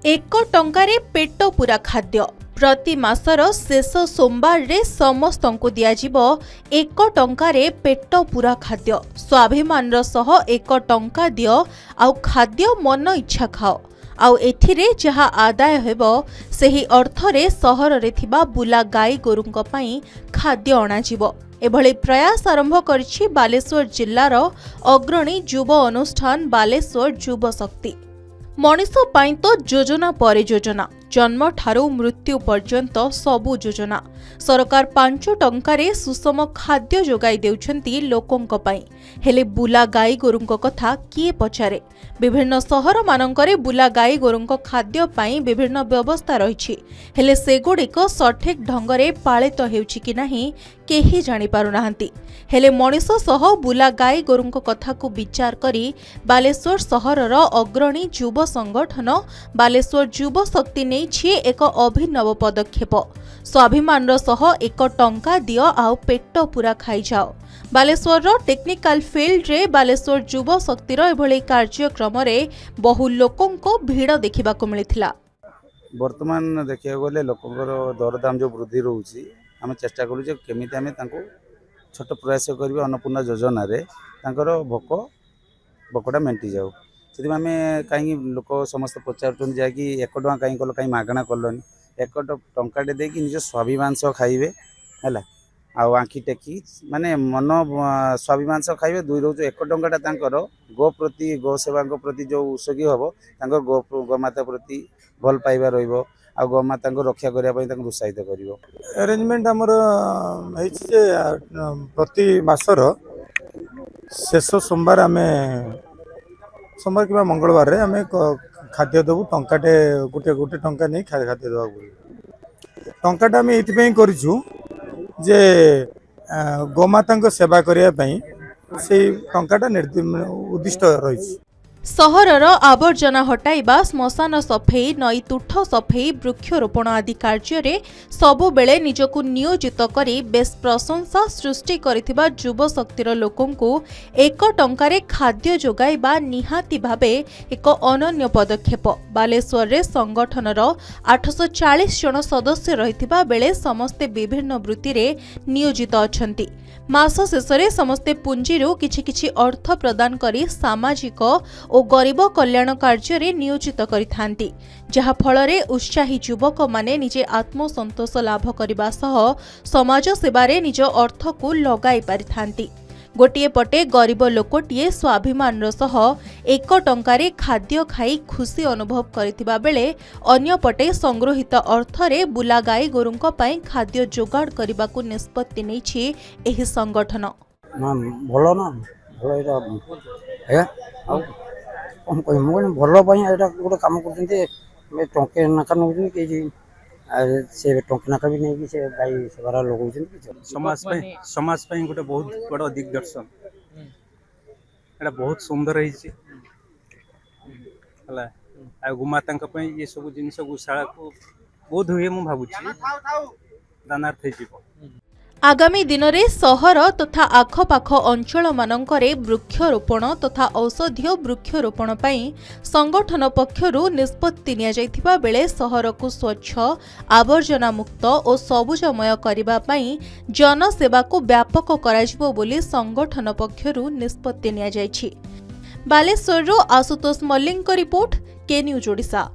एक टंकारे पेट पूरा खाद्य प्रति मासर शेष सोमवार रे समस्त को दियाजिबो एक टंकारे पेट पूरा खाद्य स्वाभिमान सह एक टंका दियो आउ खाद्य मन इच्छा खाओ आउ एथिरे जहा आदाय हेबो सेही अर्थरे सहर रे थिबा बुला गाई गोरुंक पई खाद्य अणाजिबो। एभली प्रयास आरंभ करछि बालेश्वर जिल्लार अग्रणी युव अनुष्ठान बालेश्वर युव शक्ति। मनीष पाई तो योजना पर योजना जन्म ठारू मृत्यु पर्यंत सबु योजना सरकार 5 टंकारे सुषम खाद्य जोगाई देउछंती लोकोंक पई हेले बुला गाई गोरुंक कथा किए पचारे। विभिन्न सहर मानंकरे बुला गाई गोरुंक खाद्य पई विभिन्न व्यवस्था रहिछि हेले सेगुड़िक सठिक ढंगरे पालित हेउछि कि नाही केही जानि पारुनाहांती। हेले मनीष सह बुला गाई गोरुंक कथा को विचार करी बालेश्वर सहरर अग्रणी युव संगठन बालेश्वर युव शक्ति ने एक अभिनव पदक्षेप स्वाभिमान सह एक टंका दियो आउ पेट पूरा खाई जाओ। बालेश्वर टेक्निकल फील्ड रे बालेश्वर युव शक्तिर एभली कार्यक्रम रे बहु लोकों को भीड़ देखा मिलता। वर्तमान देखा गले लोकंर दरदाम जो वृद्धि रोचे आम चेष्टा करूँ केमी आम छोट प्रयास कर अन्नपूर्णा योजना रे भोक भोकटा मेंटी जाऊ से आम कहीं लोक समस्त पचार जहाँकि 1 टଙ୍କା कहीं कल कहीं मागणा कलनि 1 टंकाटे देकी निज स्वाभिमान सह खाइबे है आँखि टेकी माने मन स्वाभिमान सह खाइबे। 2 रोज 1 टंकाटा गो प्रति गो सेवा प्रति जो उत्सर्गी हम गोमाता प्रति भल पाइबा रहिबो आ गोमाता रक्षा करने उत्साहित कर अरेंजमेंट आमर प्रति मासर शेष सोमवार आम सोमवार कि मंगलवार रे आम खाद्य देवु टंकाटे गोटे गोटे टंका नहीं खाद्य देवा टंकाटा आम ये करूँ जे गोमाता सेवा करने से टंकाटा उद्दिष्ट रही। सहरर आवर्जना हटाइबा श्मशान सफेई नई तुठ सफेई वृक्षरोपण आदि कार्य सबु बेले निजकु नियोजित करी बेस प्रशंसा सृष्टि करिथिबा युव शक्तिर लोकंकु 1 टंकारे खाद्य जोगाइबा निहाती भाबे एक अनन्य पदक्षेप। बालेश्वर रे संगठनर 840 जन सदस्य रहिथिबा बेले समस्ते विभिन्न वृत्ति रे नियोजित अछंती। मास शेषरे समस्ते पुंजीरु किछि किछि अर्थ प्रदान करी सामाजिक और गरीब कल्याण कार्य रे नियोजित करिथांती जहा फलरे उत्साही युवक माने निजे आत्मसंतोष लाभ करिबा सह समाज सेवारे निज अर्थ को लगाई पारिथांती। गोटिए पटे गरीब लोकटिए स्वाभिमान सह 1 टंकारे खाद्य खाई खुशी अनुभव करिथिबा बेले अन्य पटे संग्रहित अर्थरे बुला गाई गोरुंक पई खाद्य जोगाड़ करबाकू निष्पत्ति नेछि एही संगठन। भलो ना भलो एटा हम कहूँ भल गोटे कम कर टंके नाका नौ से टंके नाका भी नहीं से गाई सेवार लगा समाज गोटे बहुत बड़ दिग्दर्शन एटा बहुत सुंदर है गोमाता ये सब जिनस गोशाला को बोध हुए मुझे भावुँ दानार्थ हो। आगामी दिन में सहर तथा आखपाख अंचल मानकरे वृक्षरोपण तथा औषधीय वृक्षरोपण पई संगठन पक्षरु निष्पत्ति निया जायथिबा बेले सहर को स्वच्छ आवर्जना मुक्त और सबुजमय करबा पई जनसेवा को व्यापक कराजिबो बोली संगठन पक्षरु निष्पत्ति निया जायछि। बालेश्वर आशुतोष मल्लिक रिपोर्ट के न्यूज ओडिशा।